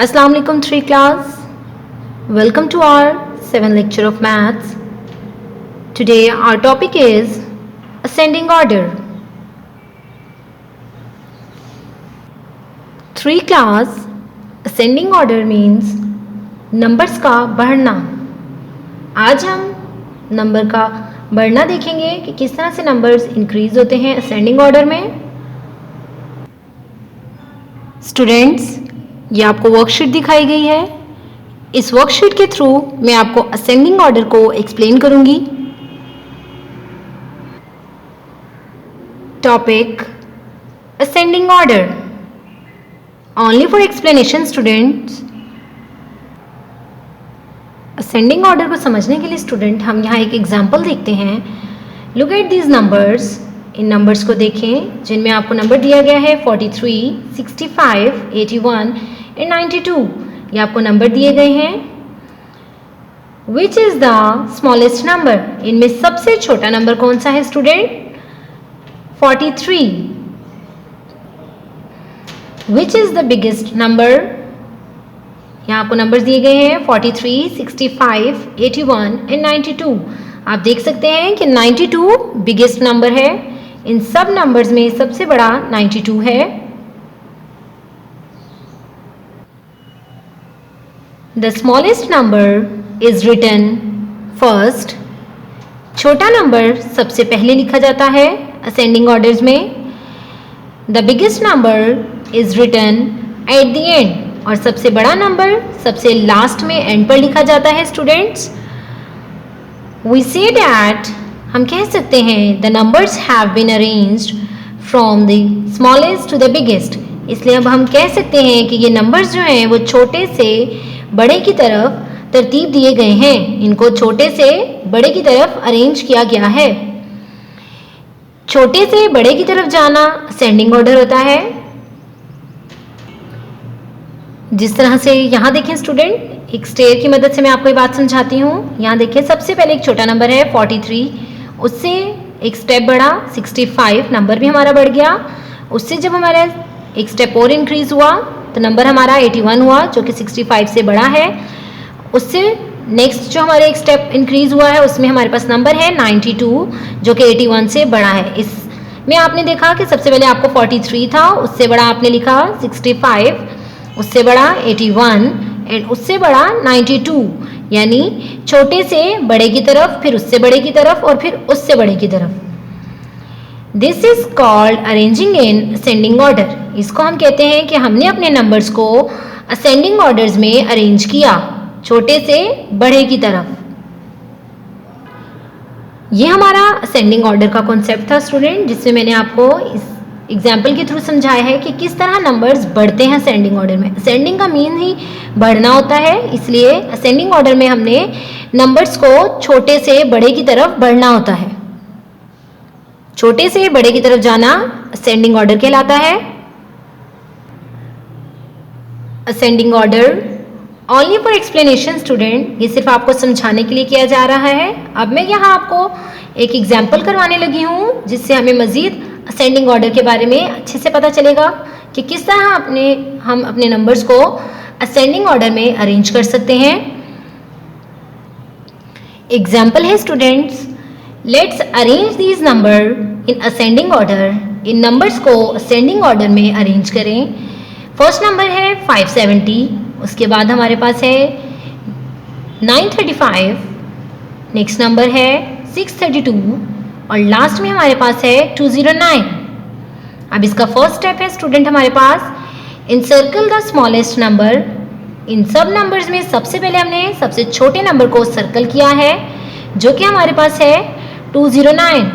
Assalamu alaikum 3 class. Welcome to our 7th lecture of maths. Today our topic is ascending order. 3 class ascending order means numbers का बढ़ना. आज हम number का बढ़ना देखेंगे कि किस तरह से नंबर्स इंक्रीज होते हैं ascending order में. स्टूडेंट्स, ये आपको वर्कशीट दिखाई गई है. इस वर्कशीट के थ्रू मैं आपको असेंडिंग ऑर्डर को एक्सप्लेन करूंगी. Topic ascending order. Only for explanation students. Ascending order को समझने के लिए स्टूडेंट हम यहाँ एक एग्जाम्पल देखते हैं. Look at these numbers. In numbers को देखें जिनमें आपको नंबर दिया गया है 43, 65, 81 एंड 92. ये आपको नंबर दिए गए हैं. Which is the smallest number. इनमें सबसे छोटा नंबर कौन सा है student? 43. Which is the biggest number. यहाँ आपको नंबर दिए गए हैं 43, 65, 81 एंड 92. आप देख सकते हैं कि 92 बिगेस्ट नंबर है. इन सब नंबर्स में सबसे बड़ा 92 है. The smallest number is written first. छोटा नंबर सबसे पहले लिखा जाता है ascending orders में. The biggest number is written at the end. और सबसे बड़ा नंबर सबसे लास्ट में एंड पर लिखा जाता है स्टूडेंट्स. We say that हम कह सकते हैं the numbers have been arranged from the smallest to the biggest. इसलिए अब हम कह सकते हैं कि ये नंबर्स जो हैं वो छोटे से बड़े की तरफ तरतीब दिए गए हैं. इनको छोटे से बड़े की तरफ अरेंज किया गया है. छोटे से बड़े की तरफ जाना असेंडिंग ऑर्डर होता है. जिस तरह से यहाँ देखें स्टूडेंट, एक स्टेयर की मदद से मैं आपको ये बात समझाती हूँ. यहाँ देखें, सबसे पहले एक छोटा नंबर है 43. उससे एक स्टेप बढ़ा 65. नंबर भी हमारा बढ़ गया. उससे जब हमारा एक स्टेप और इंक्रीज हुआ तो नंबर हमारा 81 हुआ, जो कि 65 से बड़ा है. उससे नेक्स्ट जो हमारे एक स्टेप इंक्रीज हुआ है उसमें हमारे पास नंबर है 92, जो कि 81 से बड़ा है. इसमें आपने देखा कि सबसे पहले आपको 43 था, उससे बड़ा आपने लिखा 65, उससे बड़ा 81 एंड उससे बड़ा 92. यानी छोटे से बड़े की तरफ, फिर उससे बड़े की तरफ और फिर उससे बड़े की तरफ. This is called arranging in ascending order. इसको हम कहते हैं कि हमने अपने नंबर्स को असेंडिंग ऑर्डर्स में अरेंज किया, छोटे से बड़े की तरफ. ये हमारा असेंडिंग ऑर्डर का कॉन्सेप्ट था स्टूडेंट, जिसमें मैंने आपको इस एग्जाम्पल के थ्रू समझाया है कि किस तरह नंबर्स बढ़ते हैं असेंडिंग ऑर्डर में. असेंडिंग का मीन ही बढ़ना होता है, इसलिए असेंडिंग ऑर्डर में हमने नंबर्स को छोटे से बड़े की तरफ बढ़ना होता है. छोटे से बड़े की तरफ जाना असेंडिंग ऑर्डर कहलाता है. Ascending order only for explanation student. ये सिर्फ आपको समझाने के लिए किया जा रहा है. अब मैं यहाँ आपको एक एग्जाम्पल करवाने लगी हूँ, जिससे हमें मजीद असेंडिंग ऑर्डर के बारे में अच्छे से पता चलेगा कि किस तरह हम अपने नंबर्स को असेंडिंग ऑर्डर में अरेंज कर सकते हैं. एग्जाम्पल है students, let's arrange these number in ascending order. In numbers को असेंडिंग ऑर्डर में अरेंज करें. फर्स्ट नंबर है 570, उसके बाद हमारे पास है 935, नेक्स्ट नंबर है 632 और लास्ट में हमारे पास है 209. अब इसका फर्स्ट स्टेप है स्टूडेंट हमारे पास इनसर्कल द स्मॉलेस्ट नंबर. इन सब नंबर्स में सबसे पहले हमने सबसे छोटे नंबर को सर्कल किया है, जो कि हमारे पास है 209.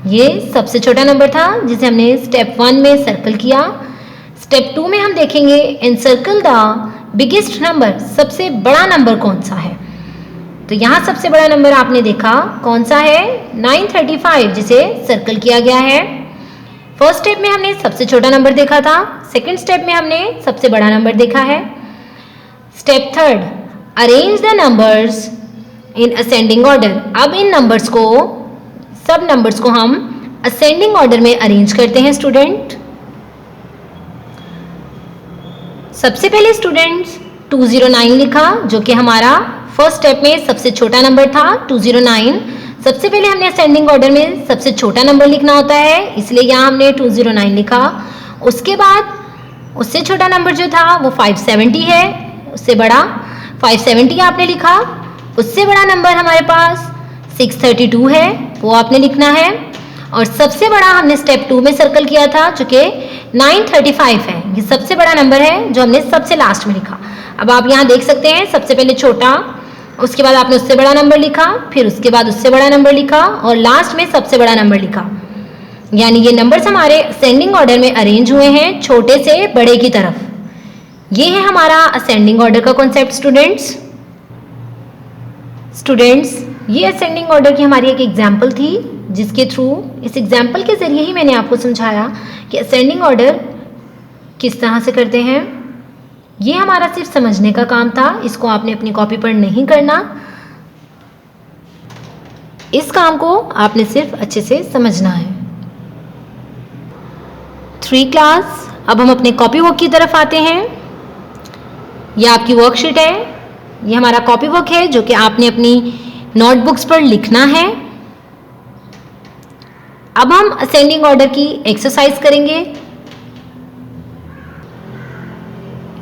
ये सबसे छोटा नंबर था जिसे हमने स्टेप 1 में सर्कल किया. स्टेप 2 में हम देखेंगे इनसर्कल द बिगेस्ट नंबर. सबसे बड़ा नंबर कौन सा है. तो यहाँ सबसे बड़ा नंबर आपने देखा कौन सा है, 935, जिसे सर्कल किया गया है. फर्स्ट स्टेप में हमने सबसे छोटा नंबर देखा था. सेकंड स्टेप में हमने सबसे बड़ा नंबर देखा है. Step 3, arrange the numbers in ascending order. अब इन नंबर्स को, सब नंबर्स को हम असेंडिंग ऑर्डर में अरेंज करते हैं स्टूडेंट. सबसे पहले स्टूडेंट्स 209 लिखा, जो कि हमारा फर्स्ट स्टेप में सबसे छोटा नंबर था 209। सबसे पहले हमने असेंडिंग ऑर्डर में सबसे छोटा नंबर लिखना होता है, इसलिए यहाँ हमने 209 लिखा। उसके बाद उससे छोटा नंबर जो था वो 570 है, उससे बड़ा 570 आपने लिखा। उससे बड़ा नंबर हमारे पास 632 है, वो आपने लिखना है। और सबसे बड़ा हमने स्टेप 2 में सर्कल किया था, जो कि 935 है। ये सबसे बड़ा नंबर है जो हमने सबसे लास्ट में लिखा। अब आप यहाँ देख सकते हैं, सबसे पहले छोटा, उसके बाद आपने उससे बड़ा नंबर लिखा, फिर उसके बाद उससे बड़ा नंबर लिखा और लास्ट में सबसे बड़ा नंबर लिखा। यानी ये नंबर्स हमारे असेंडिंग ऑर्डर में अरेंज हुए हैं छोटे से बड़े की तरफ। ये है हमारा असेंडिंग ऑर्डर का कॉन्सेप्ट स्टूडेंट्स। ये असेंडिंग ऑर्डर की हमारी एक एग्जाम्पल थी, जिसके थ्रू, इस एग्जाम्पल के जरिए ही मैंने आपको समझाया कि असेंडिंग ऑर्डर किस तरह से करते हैं। ये हमारा सिर्फ समझने का काम था, इसको आपने अपनी कॉपी पर नहीं करना। इस काम को आपने सिर्फ अच्छे से समझना है। 3 क्लास, अब हम अपने कॉपी वर्क की तरफ आते हैं। यह आपकी वर्कशीट है, ये हमारा कॉपी वर्क है जो कि आपने अपनी नोटबुक्स पर लिखना है। अब हम असेंडिंग ऑर्डर की एक्सरसाइज करेंगे।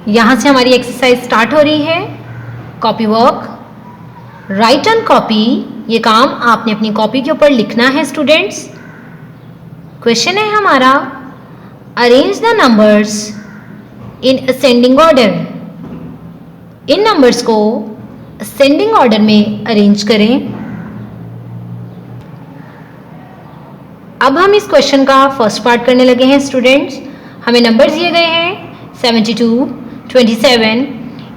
यहां से हमारी एक्सरसाइज स्टार्ट हो रही है। Copy work, right on copy, ये काम आपने अपनी कॉपी के ऊपर लिखना है स्टूडेंट्स। क्वेश्चन है हमारा, arrange the numbers in ascending order. In numbers को असेंडिंग ऑर्डर में अरेंज करें। अब हम इस क्वेश्चन का फर्स्ट पार्ट करने लगे हैं स्टूडेंट्स। हमें नंबर्स दिए गए हैं 72, 27,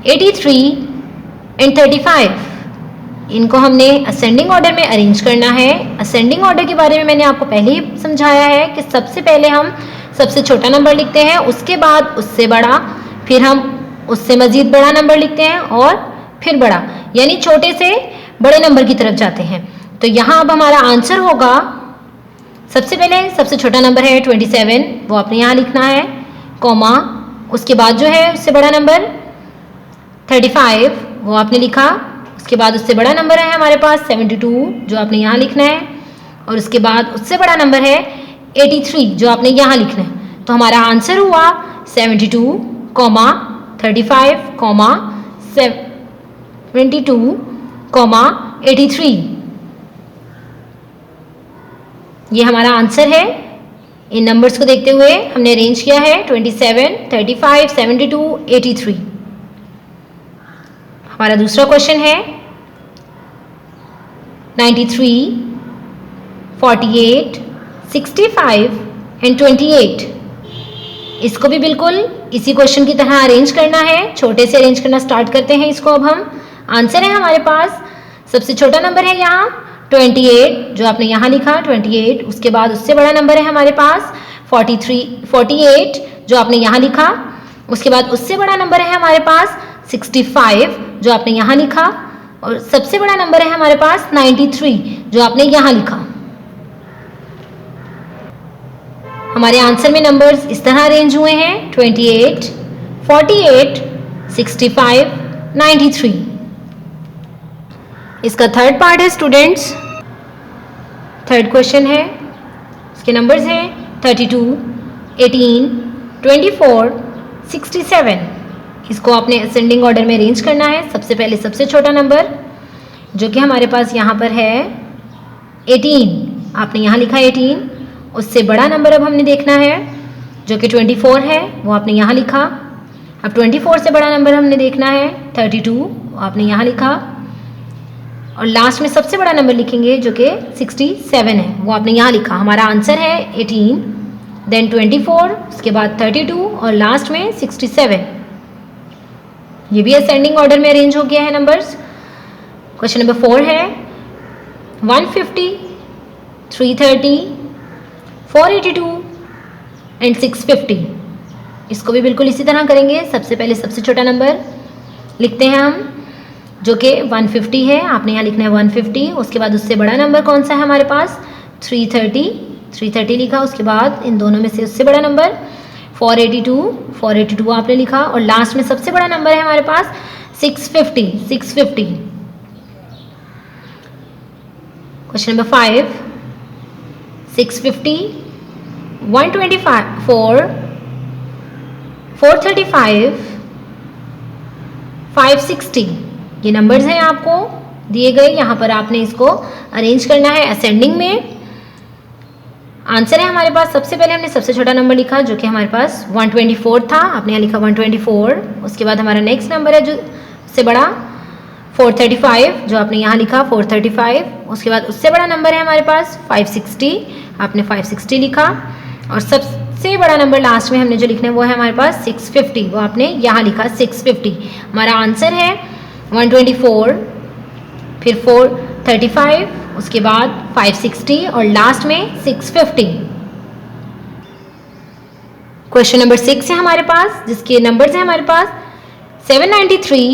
83 एंड 35। इनको हमने असेंडिंग ऑर्डर में अरेंज करना है। असेंडिंग ऑर्डर के बारे में मैंने आपको पहले ही समझाया है कि सबसे पहले हम सबसे छोटा नंबर लिखते हैं, उसके बाद उससे बड़ा, फिर हम उससे मजीद बड़ा नंबर लिखते हैं और फिर बड़ा, यानी छोटे से बड़े नंबर की तरफ जाते हैं। तो यहाँ अब हमारा आंसर होगा, सबसे पहले सबसे छोटा नंबर है 27, वो आपने यहाँ लिखना है, कॉमा, उसके बाद जो है उससे बड़ा नंबर 35, वो आपने लिखा। उसके बाद उससे बड़ा नंबर है हमारे पास 72, जो आपने यहाँ लिखना है। और उसके बाद उससे बड़ा नंबर है 83, जो आपने यहाँ लिखना है। तो हमारा आंसर हुआ 72, 35, 72, 83। ये हमारा आंसर है। इन नंबर्स को देखते हुए हमने अरेंज किया है 27, 35, 72, 83। हमारा दूसरा क्वेश्चन है 93, 48, 65 एंड 28। इसको भी बिल्कुल इसी क्वेश्चन की तरह अरेंज करना है। छोटे से अरेंज करना स्टार्ट करते हैं इसको। अब हम, आंसर है हमारे पास, सबसे छोटा नंबर है यहाँ 28, जो आपने यहाँ लिखा 28। उसके बाद उससे बड़ा नंबर है हमारे पास 48, जो आपने यहाँ लिखा। उसके बाद उससे बड़ा नंबर है हमारे पास 65, जो आपने यहाँ लिखा। और सबसे बड़ा नंबर है हमारे पास 93, जो आपने यहाँ लिखा। हमारे आंसर में नंबर्स इस तरह अरेंज हुए हैं 28, 48, 65, 93। इसका थर्ड पार्ट है स्टूडेंट्स। थर्ड क्वेश्चन है, इसके नंबर्स हैं 32, 18, 24, 67। इसको आपने असेंडिंग ऑर्डर में अरेंज करना है। सबसे पहले सबसे छोटा नंबर, जो कि हमारे पास यहाँ पर है 18, आपने यहाँ लिखा 18। उससे बड़ा नंबर अब हमने देखना है, जो कि 24 है, वो आपने यहाँ लिखा। अब 24 से बड़ा नंबर हमने देखना है 32, वो आपने यहाँ लिखा। और लास्ट में सबसे बड़ा नंबर लिखेंगे जो कि 67 है, वो आपने यहाँ लिखा। हमारा आंसर है 18, देन 24, उसके बाद 32 और लास्ट में 67। ये भी असेंडिंग ऑर्डर में अरेंज हो गया है नंबर्स। क्वेश्चन नंबर 4 है 150, 330, 482 एंड 650। इसको भी बिल्कुल इसी तरह करेंगे। सबसे पहले सबसे छोटा नंबर लिखते हैं हम, जो कि 150 है, आपने यहाँ लिखना है 150। उसके बाद उससे बड़ा नंबर कौन सा है हमारे पास 330 लिखा। उसके बाद इन दोनों में से उससे बड़ा नंबर 482 आपने लिखा और लास्ट में सबसे बड़ा नंबर है हमारे पास 650। क्वेश्चन नंबर 5, 650, 124, 435, 560 ये नंबर्स हैं आपको दिए गए। यहाँ पर आपने इसको अरेंज करना है असेंडिंग में। आंसर है हमारे पास, सबसे पहले हमने सबसे छोटा नंबर लिखा जो कि हमारे पास 124 था, आपने यहाँ लिखा 124। उसके बाद हमारा नेक्स्ट नंबर है जो उससे बड़ा 435 जो आपने यहाँ लिखा 435। उसके बाद उससे बड़ा नंबर है हमारे पास 560, आपने 560 लिखा। और सबसे बड़ा नंबर लास्ट में हमने जो लिखना है वो है हमारे पास 650, वो आपने यहाँ लिखा 650। हमारा आंसर है 124, फिर 435, उसके बाद 560 और लास्ट में 650। क्वेश्चन नंबर 6 है हमारे पास जिसके नंबर्स हैं हमारे पास 793,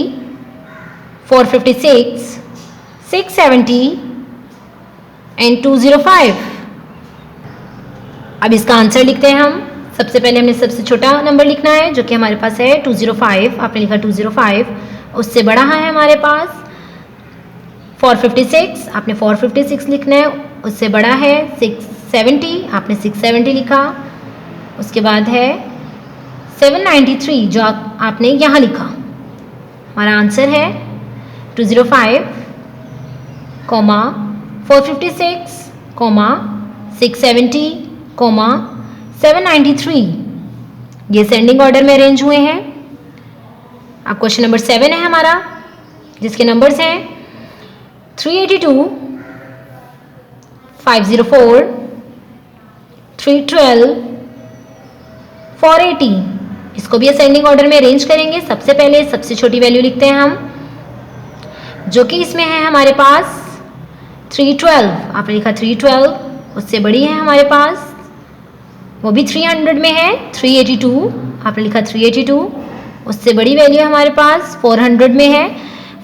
456, 670 एंड 205। अब इसका आंसर लिखते हैं हम। सबसे पहले हमने सबसे छोटा नंबर लिखना है जो कि हमारे पास है 205, आपने लिखा 205। उससे बड़ा है हमारे पास 456, आपने 456 लिखना है। उससे बड़ा है 670, आपने 670 लिखा। उसके बाद है 793 जो आपने यहाँ लिखा। हमारा आंसर है 205, 456, 670, 793 ये सेंडिंग ऑर्डर में अरेंज हुए हैं। अब क्वेश्चन नंबर 7 है हमारा जिसके नंबर्स हैं 382, 504, 312, 480। इसको भी असेंडिंग ऑर्डर में अरेंज करेंगे। सबसे पहले सबसे छोटी वैल्यू लिखते हैं हम जो कि इसमें है हमारे पास 312, आपने लिखा 312। उससे बड़ी है हमारे पास, वो भी 300 में है 382, आपने लिखा 382। उससे बड़ी वैल्यू है हमारे पास 400 में है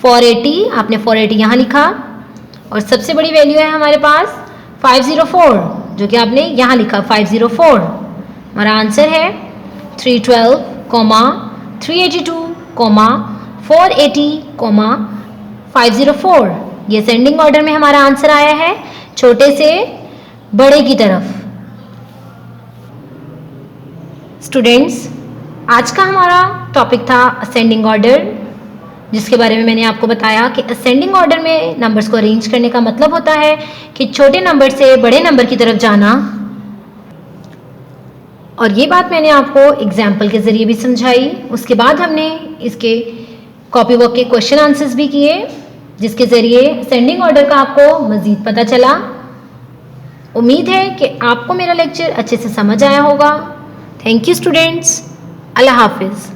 480, आपने 480 यहाँ लिखा। और सबसे बड़ी वैल्यू है हमारे पास 504 जो कि आपने यहाँ लिखा 504। हमारा आंसर है 312, 382, 480, 504। ये सेंडिंग ऑर्डर में हमारा आंसर आया है छोटे से बड़े की तरफ। स्टूडेंट्स, आज का हमारा टॉपिक था असेंडिंग ऑर्डर, जिसके बारे में मैंने आपको बताया कि असेंडिंग ऑर्डर में नंबर्स को अरेंज करने का मतलब होता है कि छोटे नंबर से बड़े नंबर की तरफ जाना। और ये बात मैंने आपको एग्जाम्पल के ज़रिए भी समझाई। उसके बाद हमने इसके कॉपी वर्क के क्वेश्चन आंसर्स भी किए जिसके ज़रिए असेंडिंग ऑर्डर का आपको मज़ीद पता चला। उम्मीद है कि आपको मेरा लेक्चर अच्छे से समझ आया होगा। थैंक यू स्टूडेंट्स, अल्लाह हाफिज़।